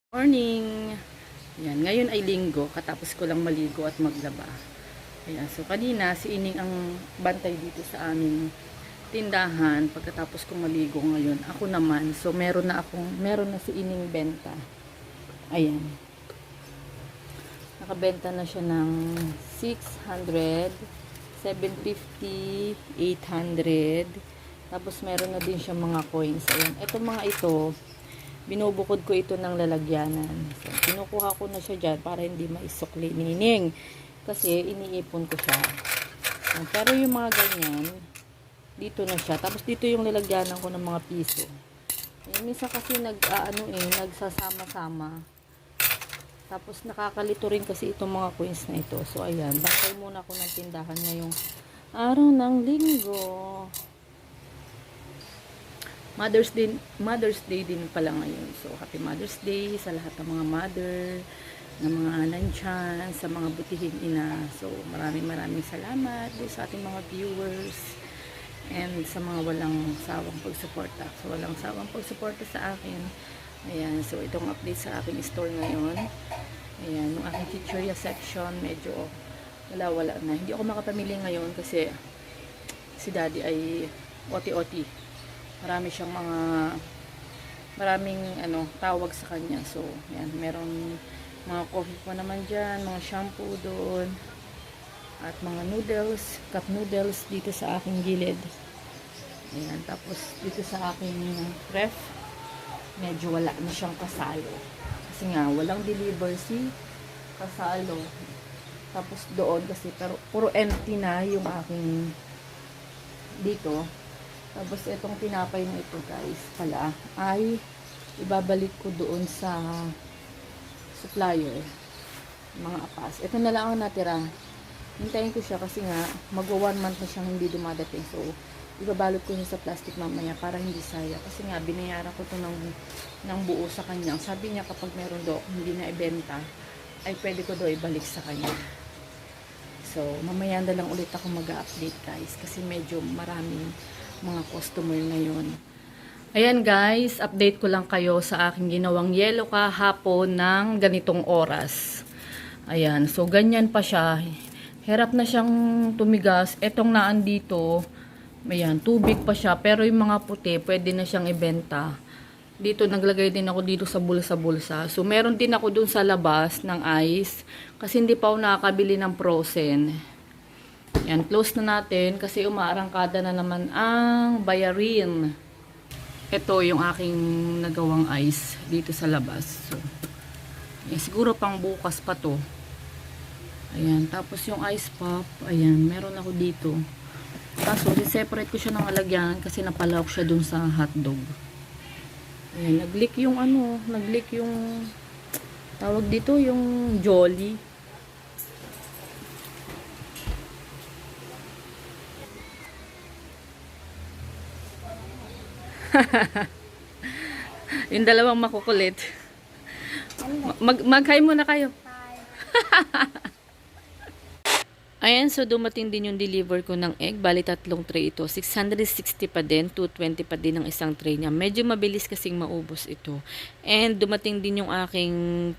Morning! Ayan, ngayon ay linggo, katapos ko lang maligo at maglaba. Ayan, so kanina si Ining ang bantay dito sa aming tindahan pagkatapos kong maligo ngayon. Ako naman, so meron na si Ining benta. Ayan. Nakabenta na siya ng 600, 750, 800. Tapos meron na din siya mga coins. Ayan, itong mga ito binubukod ko ito ng lalagyanan. So, kinukuha ko na siya dyan para hindi maisukli ni Nining. Kasi iniipon ko siya. Pero yung mga ganyan, dito na siya. Tapos dito yung lalagyanan ko ng mga piso. Minsan kasi nagsasama-sama. Tapos nakakalito rin kasi itong mga coins na ito. So ayan, bantay muna ako ng tindahan ngayong araw ng linggo. Mother's Day din pala ngayon. So, Happy Mother's Day sa lahat ng mga mother, ng mga nandyan, sa mga butihing ina. So, maraming salamat sa ating mga viewers and sa mga walang sawang pagsuporta. So, walang sawang pagsuporta sa akin. Ayan, so itong update sa aking store ngayon. Ayan, yung aking chichirya section, medyo wala na. Hindi ako makapamili ngayon kasi si daddy ay oti-oti. Maraming tawag sa kanya. So, yan, merong mga coffee pa naman dyan, mga shampoo doon, at mga noodles, cup noodles dito sa aking gilid. Ayan, tapos dito sa aking ref, medyo wala na siyang kasalo. Kasi nga, walang deliver si kasalo. Tapos doon kasi, pero puro empty na yung aking dito. Tapos itong tinapay na ito guys pala ay ibabalik ko doon sa supplier, mga apas. Ito na lang ang natira. Hintayin ko siya kasi nga magwa 1 month na siyang hindi dumadating. So ibabalot ko siya sa plastic mamaya para hindi sayang. Kasi nga binayaran ko to ng buo sa kanya. Sabi niya kapag meron daw hindi na ibenta ay pwede ko daw ibalik sa kanya. So mamaya na lang ulit ako mag-update guys kasi medyo maraming mga customer ngayon. Ayan guys, update ko lang kayo sa aking ginawang yellow kahapon ng ganitong oras. Ayan, so ganyan pa siya. Hirap na siyang tumigas. Etong naan dito, ayan, tubig pa siya. Pero yung mga puti, pwede na siyang ibenta. Dito, naglagay din ako dito sa bulsa-bulsa. So meron din ako dun sa labas ng ice. Kasi hindi pa ako nakakabili ng frozen. Yan, close na natin kasi umaarangkada na naman ang bayarin. Ito yung aking nagawang ice dito sa labas. So, siguro pang bukas pa to. Ayan, tapos yung ice pop, ayan, meron ako dito. Kaso, separate ko siya ng alagyan kasi napalawak siya dun sa hotdog. Ayan, nag-leak yung tawag dito, yung jolly. Yung dalawang makukulit. Mag-hi muna kayo. Ayan, so dumating din yung deliver ko ng egg. Bali, 3 tray ito. 660 pa din. 220 pa din ang isang tray niya. Medyo mabilis kasing maubos ito. And dumating din yung aking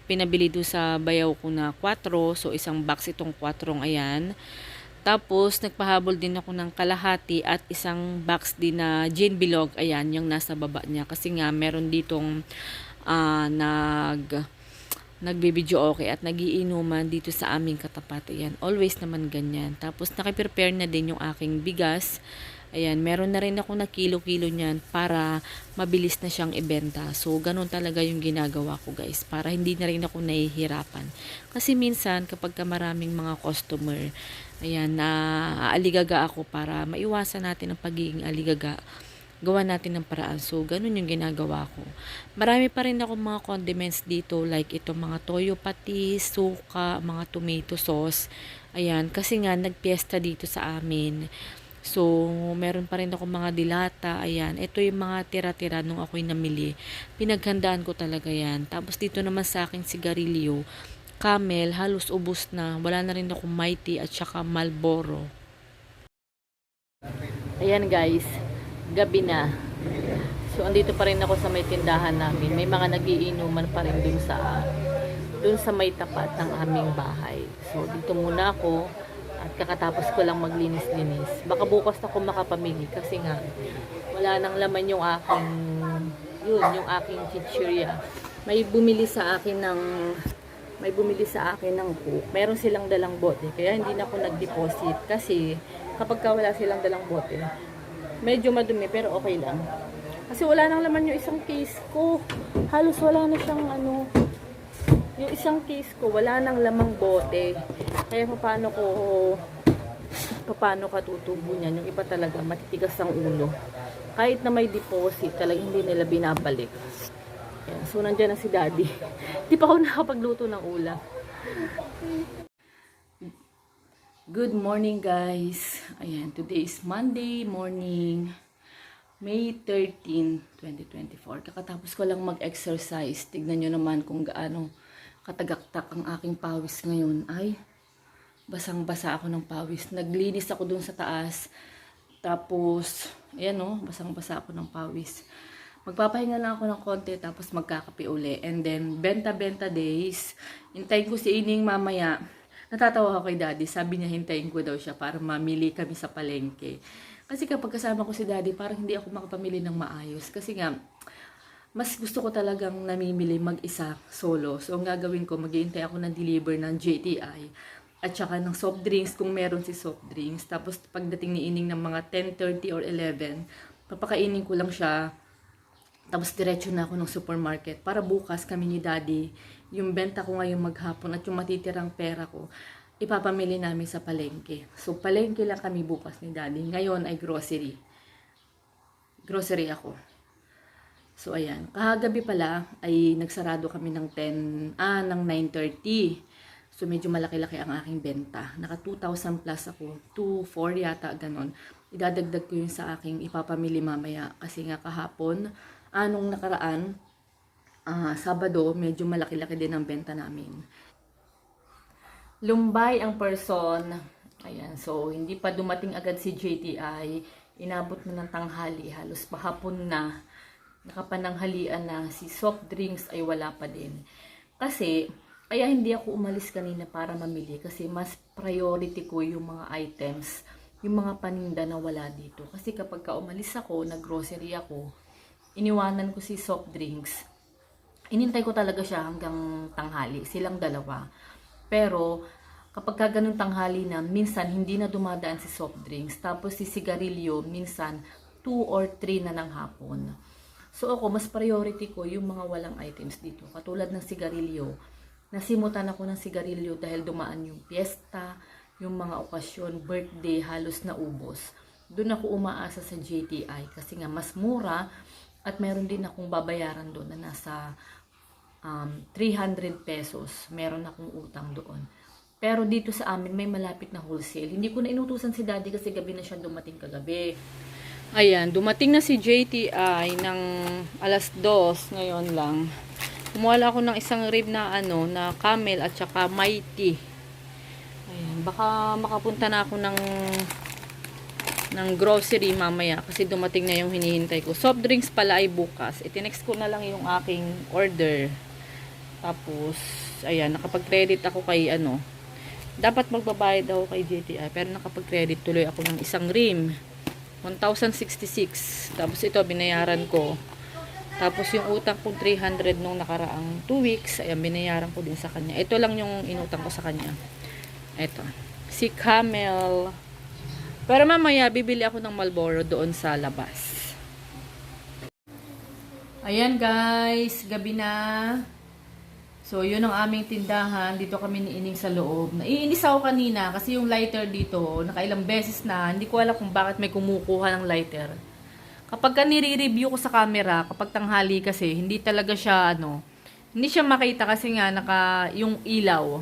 pinabili doon sa bayaw ko na 4. So, isang box itong 4. Ayan. Tapos, nagpahabol din ako ng kalahati at isang box din na gin bilog. Ayan, yung nasa baba niya. Kasi nga, meron ditong nagbibideo okay at nagiinuman dito sa aming katapat. Ayan, always naman ganyan. Tapos, nakiprepare na din yung aking bigas. Ayan, meron na rin ako na kilo-kilo niyan para mabilis na siyang ibenta. So, ganun talaga yung ginagawa ko guys. Para hindi na rin ako nahihirapan. Kasi minsan, kapag maraming mga customer, ayan, aaligaga ako para maiwasan natin ang pagiging aligaga. Gawa natin ng paraan. So, ganun yung ginagawa ko. Marami pa rin ako mga condiments dito. Like itong mga toyo patis, suka, mga tomato sauce. Ayan, kasi nga nagpiesta dito sa amin. So, meron pa rin ako mga dilata. Ayan, ito yung mga tira-tira nung ako'y namili. Pinaghandaan ko talaga yan. Tapos dito naman sa akin sigarilyo. Camel, halos ubos na. Wala na rin ako Mighty at saka Marlboro. Ayan guys, gabi na. So, So, andito pa rin ako sa may tindahan namin. May mga nagiinuman pa rin dun sa may tapat ng aming bahay. So, dito muna ako at kakatapos ko lang maglinis-linis. Baka bukas ako makapamili kasi nga wala nang laman yung aking chichirya. May bumili sa akin ng coke. Meron silang dalang bote. Kaya hindi na ako nag-deposit. Kasi kapag wala silang dalang bote, medyo madumi pero okay lang. Kasi wala nang laman yung isang case ko. Halos wala na siyang yung isang case ko, wala nang lamang bote. Kaya paano ka tutubo niyan? Yung iba talaga, matitigas ang ulo. Kahit na may deposit, talagang hindi nila binabalik. Ayan, so, nandiyan na si Daddy. Di pa ako nakapagluto ng ulam. Good morning, guys. Ayan, today is Monday morning, May 13, 2024. Kakatapos ko lang mag-exercise. Tignan nyo naman kung gaano katagaktak ang aking pawis ngayon. Ay, basang-basa ako ng pawis. Naglinis ako dun sa taas. Tapos, ayan o, basang-basa ako ng pawis. Magpapahinga lang ako ng konti, tapos magkakape uli. And then, benta-benta days. Hintayin ko si Ining mamaya. Natatawa ako kay Daddy. Sabi niya, hintayin ko daw siya para mamili kami sa palengke. Kasi kapag kasama ko si Daddy, parang hindi ako makapamili ng maayos. Kasi nga, mas gusto ko talagang namimili mag-isa, solo. So, ang gagawin ko, mag-iintay ako ng deliver ng JTI. At saka ng soft drinks, kung meron si soft drinks. Tapos, pagdating ni Ining ng mga 10:30 or 11, papakainin ko lang siya. Tapos, diretso na ako ng supermarket. Para bukas kami ni Daddy, yung benta ko ngayong maghapon at yung matitirang pera ko, ipapamili namin sa palengke. So, palengke lang kami bukas ni Daddy. Ngayon ay grocery. Grocery ako. So, ayan. Kahagabi pala ay nagsarado kami ng 9:30. So, medyo malaki-laki ang aking benta. Naka 2,000 plus ako. 2,400 yata, ganon. Idadagdag ko yun sa aking ipapamili mamaya. Kasi nga kahapon, anong nakaraan, Sabado, medyo malaki-laki din ang benta namin. Lumbay ang person. Ayan, so hindi pa dumating agad si JTI. Inabot na ng tanghali, halos pahapon na. Nakapananghalian na, si soft drinks ay wala pa din. Kasi, kaya hindi ako umalis kanina para mamili. Kasi mas priority ko yung mga items, yung mga paninda na wala dito. Kasi kapag umalis ako, nag-grocery ako, iniwanan ko si soft drinks. Inintay ko talaga siya hanggang tanghali, silang dalawa. Pero, kapag ganun tanghali na, minsan hindi na dumadaan si soft drinks. Tapos si sigarilyo, minsan 2 or 3 na ng hapon. So ako, mas priority ko yung mga walang items dito. Katulad ng sigarilyo. Nasimutan ako ng sigarilyo dahil dumaan yung piyesta, yung mga okasyon, birthday, halos na ubos. Doon ako umaasa sa JTI kasi nga mas mura at meron din akong babayaran doon na nasa 300 pesos. Meron akong utang doon. Pero dito sa amin may malapit na wholesale. Hindi ko na inutusan si Daddy kasi gabi na siya dumating kagabi. Ayan, dumating na si JTI ng alas 2 ngayon lang. Kumuha ako ng isang rib na na camel at saka mighty. Ayan, baka makapunta na ako ng grocery mamaya kasi dumating na yung hinihintay ko. Soft drinks pala ay bukas. Itinext ko na lang yung aking order. Tapos, ayan, nakapag-credit ako kay dapat magbabayad ako kay JTI pero nakapag-credit tuloy ako ng isang rim. 1,066. Tapos ito, binayaran ko. Tapos yung utang kong 300 nung nakaraang 2 weeks, ayan, binayaran ko din sa kanya. Ito lang yung inutang ko sa kanya. Ito. Si Camel. Pero mamaya, bibili ako ng Marlboro doon sa labas. Ayan guys, gabi na. So, yun ang aming tindahan. Dito kami niining sa loob. Naiinis ako kanina kasi yung lighter dito, nakailang beses na, hindi ko alam kung bakit may kumukuha ng lighter. Kapag nire-review ko sa camera, kapag tanghali kasi, hindi talaga siya, hindi siya makita kasi nga, yung ilaw.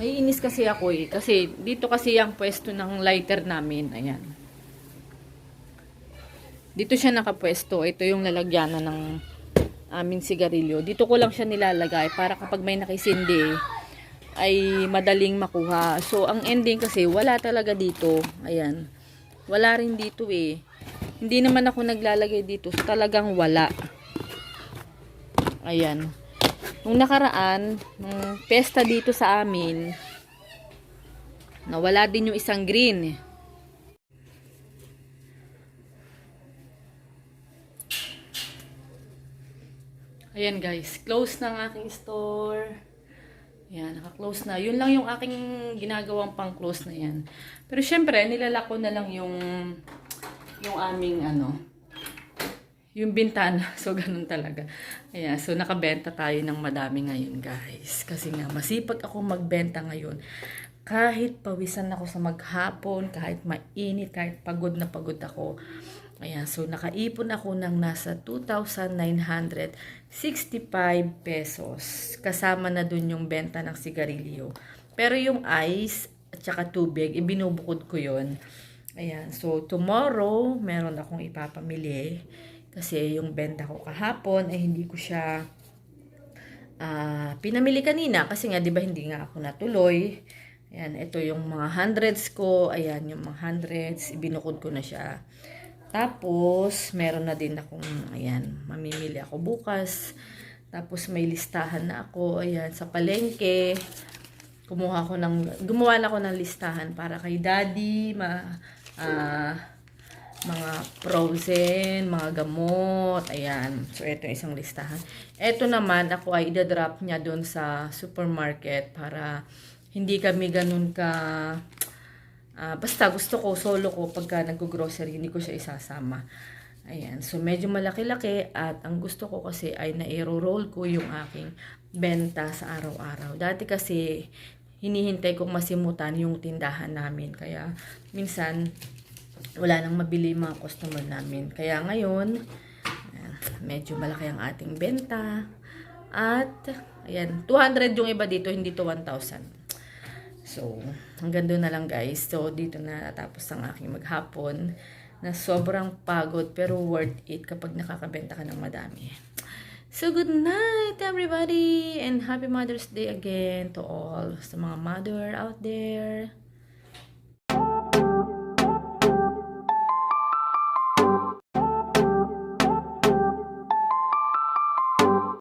Naiinis kasi ako eh. Kasi, dito kasi yung pwesto ng lighter namin. Ayan. Dito siya nakapwesto. Ito yung lalagyanan ng aming sigarilyo. Dito ko lang siya nilalagay para kapag may nakisindi ay madaling makuha. So, ang ending kasi wala talaga dito. Ayan. Wala rin dito eh. Hindi naman ako naglalagay dito. So, talagang wala. Ayan. Nung nakaraan, nung pesta dito sa amin, nawala din yung isang green. Ayan guys, close na ang aking store. Ayan, naka-close na. Yun lang yung aking ginagawang pang-close na yan. Pero syempre, nilalak ko na lang yung aming yung bintana. So, ganun talaga. Ayan, so nakabenta tayo ng madami ngayon guys. Kasi nga, masipag ako magbenta ngayon. Kahit pawisan ako sa maghapon, kahit mainit, kahit pagod na pagod ako. Ayan, so nakaipon ako ng nasa 2,965 pesos. Kasama na dun yung benta ng sigarilyo. Pero yung ice at saka tubig, ibinubukod ko yon. Ayan, so tomorrow, meron akong ipapamili. Kasi yung benta ko kahapon, ay hindi ko siya pinamili kanina. Kasi nga, di ba, hindi nga ako natuloy. Ayan, ito yung mga hundreds ko. Ayan, yung mga hundreds, ibinukod ko na siya. Tapos, meron na din akong, ayan, mamimili ako bukas. Tapos, may listahan na ako, ayan, sa palengke. Gumawa na ako ng listahan para kay daddy, mga frozen, mga gamot, ayan. So, ito yung isang listahan. Ito naman, ako ay idadrop niya doon sa supermarket para hindi kami ganun ka... basta gusto ko, solo ko, pagka nag-grocery, hindi ko siya isasama. Ayan, so medyo malaki-laki at ang gusto ko kasi ay na-roll ko yung aking benta sa araw-araw. Dati kasi, hinihintay kong masimutan yung tindahan namin. Kaya, minsan, wala nang mabili mga customer namin. Kaya ngayon, ayan, medyo malaki ang ating benta. At, ayan, 200 yung iba dito, hindi to 1,000. So, hanggang doon na lang guys. So, dito na natapos ang aking maghapon na sobrang pagod pero worth it kapag nakakabenta ka ng madami. So, good night everybody and happy Mother's Day again to all sa mga mother out there.